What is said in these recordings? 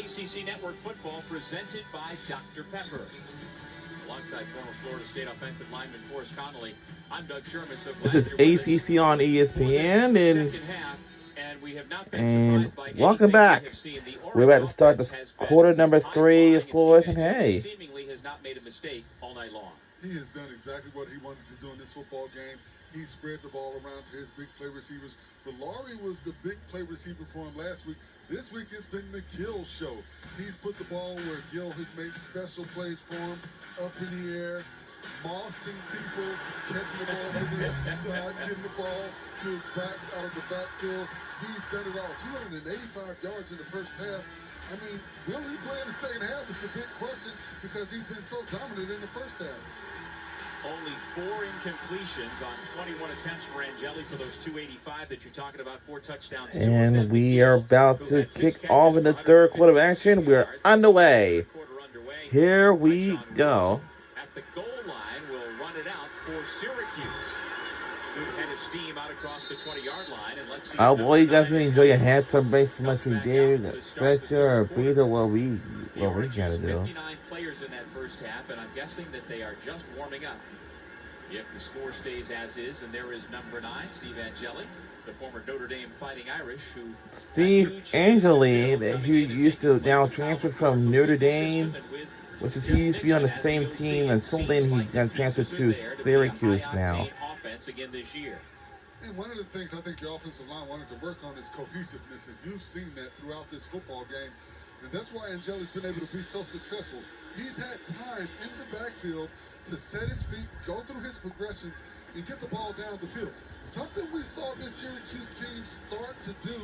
ACC Network football presented by Dr. Pepper. Alongside former Florida State offensive lineman Forrest Connolly, I'm Doug Sherman. So this is ACC on ESPN, and welcome back. We're about to start the quarter number 3, of course, and hey. Seemingly has not made a mistake all night long. He has done exactly what he wanted to do in this football game. He spread the ball around to his big play receivers. Valari was the big play receiver for him last week. This week it's been the Gill show. He's put the ball where Gill has made special plays for him, up in the air, mossing people, catching the ball to the outside, getting the ball to his backs out of the backfield. He's done it all. 285 yards in the first half. I mean, will he play in the second half is the big question because he's been so dominant in the first half. Only 4 incompletions on 21 attempts for Angeli for those 285 that you're talking about, 4 touchdowns. And we are about to kick off in the third quarter of action. We're underway. Here we go. At the goal line, will run it out for Syracuse. Good head of steam out across the 20-yard line. And let's see. Oh boy, you guys really enjoy your halftime break so much we did. Stretcher or breather, what we gotta do. 59 players in that first half, and I'm guessing that they are just warming up. If the score stays as is, and there is number 9, Steve Angeli, the former Notre Dame Fighting Irish, who Steve Angeli, who used to now transferred from Notre Dame, which is he used to be on the same team until then he got transferred to Syracuse now. Again this year. And one of the things I think the offensive line wanted to work on is cohesiveness, and you've seen that throughout this football game. And that's why Angeli's been able to be so successful. He's had time in the backfield to set his feet, go through his progressions, and get the ball down the field. Something we saw this Syracuse team start to do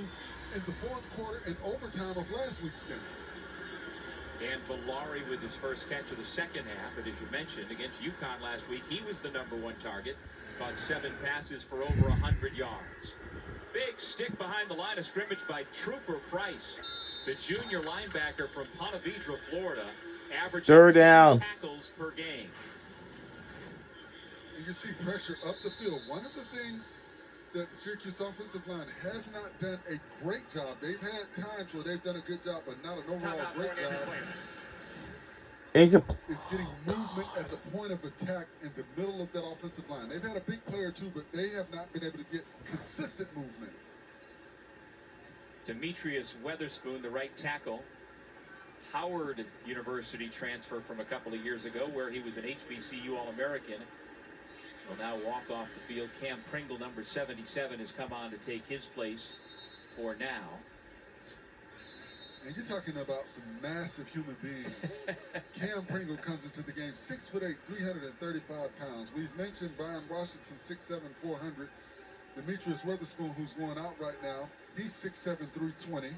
in the fourth quarter and overtime of last week's game. Dan Valari with his first catch of the second half, and as you mentioned, against UConn last week, he was the number 1 target. Caught 7 passes for over 100 yards. Big stick behind the line of scrimmage by Trooper Price, the junior linebacker from Ponte Vedra, Florida, averaging 3rd down. 10 tackles per game. You can see pressure up the field. One of the things that the Syracuse offensive line has not done a great job. They've had times where they've done a good job, but not an overall great job. It's getting movement at the point of attack in the middle of that offensive line. They've had a big player too, but they have not been able to get consistent movement. Demetrius Weatherspoon, the right tackle, Howard University transfer from a couple of years ago where he was an HBCU All-American, will now walk off the field. Cam Pringle, number 77, has come on to take his place for now. And you're talking about some massive human beings. Cam Pringle comes into the game 6'8", 335 pounds. We've mentioned Byron Washington, 6'7", 400. Demetrius Weatherspoon, who's going out right now, he's 6'7", 320.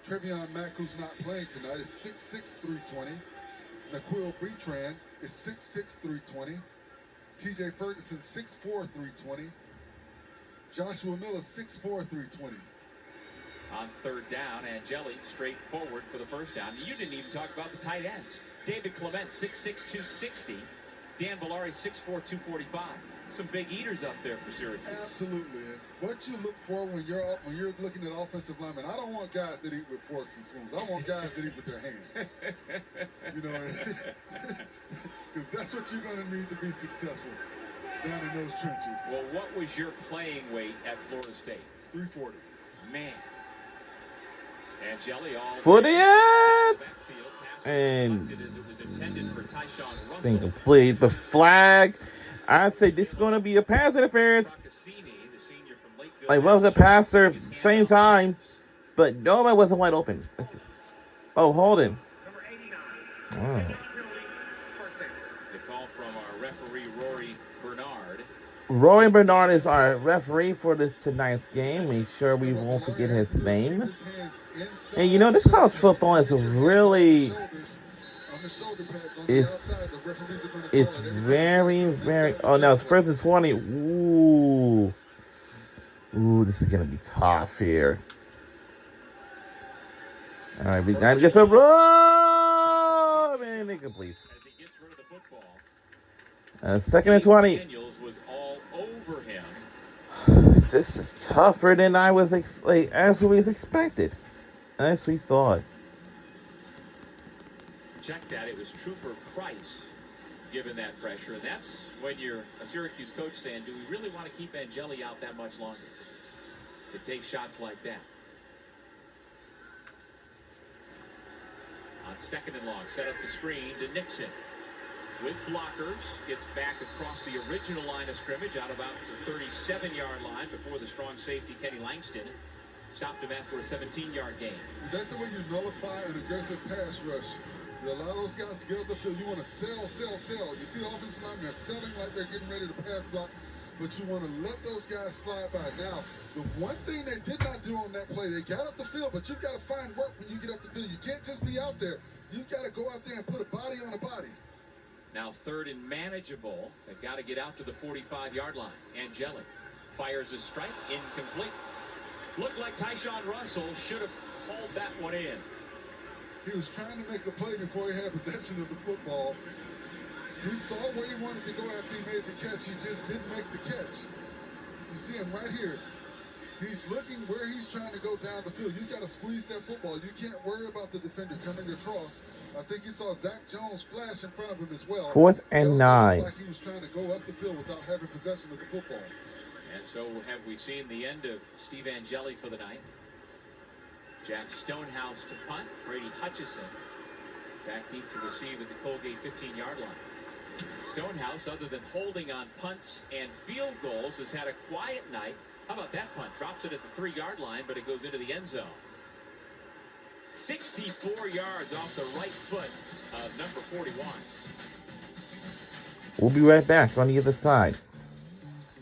Trevion Mack, who's not playing tonight, is 6'6", 320. Naquil Betran is 6'6", 320. TJ Ferguson, 6'4", 320. Joshua Miller, 6'4", 320. On 3rd down, Angeli straight forward for the first down. You didn't even talk about the tight ends. David Clement, 6'6", 260. Dan Valari, 6'4", 245. Some big eaters up there for Syracuse. Absolutely. And what you look for when you're looking at offensive linemen, I don't want guys that eat with forks and spoons. I want guys that eat with their hands. You know, because that's what you're going to need to be successful down in those trenches. Well, what was your playing weight at Florida State? 340. Man. Angeli all for the end, and incomplete. The flag. I'd say this is going to be a pass interference. Like, well, the passer, same time, but nobody wasn't wide open. Oh, Holden. Oh. The call from our referee, Rory Bernard. Rory Bernard is our referee for this tonight's game. Make sure we won't forget his name. And you know, this college football is really, it's very, very, oh, now it's 1st and 20. Ooh, this is going to be tough here. All right, we got to get the run, and incomplete. 2nd and 20. This is tougher than I was as we expected, as we thought. check that. It was Trooper Price given that pressure. And that's when you're a Syracuse coach saying, do we really want to keep Angeli out that much longer to take shots like that? On 2nd and long, set up the screen to Nixon. With blockers, gets back across the original line of scrimmage out about the 37-yard line before the strong safety Kenny Langston stopped him after a 17-yard gain. That's the way you nullify an aggressive pass rush. You allow those guys to get up the field. You want to sell. You see the offensive line, they're selling like they're getting ready to pass block, but you want to let those guys slide by. Now, the one thing they did not do on that play, they got up the field, but you've got to find work when you get up the field. You can't just be out there. You've got to go out there and put a body on a body. Now 3rd and manageable. They've got to get out to the 45-yard line. Angeli fires a strike, incomplete. Looked like Tyshawn Russell should have hauled that one in. He was trying to make a play before he had possession of the football. He saw where he wanted to go after he made the catch. He just didn't make the catch. You see him right here. He's looking where he's trying to go down the field. You've got to squeeze that football. You can't worry about the defender coming across. I think he saw Zach Jones flash in front of him as well. 4th and 9. Like he was trying to go up the field without having possession of the football. And so have we seen the end of Steve Angeli for the night. Jack Stonehouse to punt. Brady Hutchison back deep to receive at the Colgate 15-yard line. Stonehouse, other than holding on punts and field goals, has had a quiet night. How about that punt? Drops it at the 3-yard line, but it goes into the end zone. 64 yards off the right foot of number 41. We'll be right back on the other side.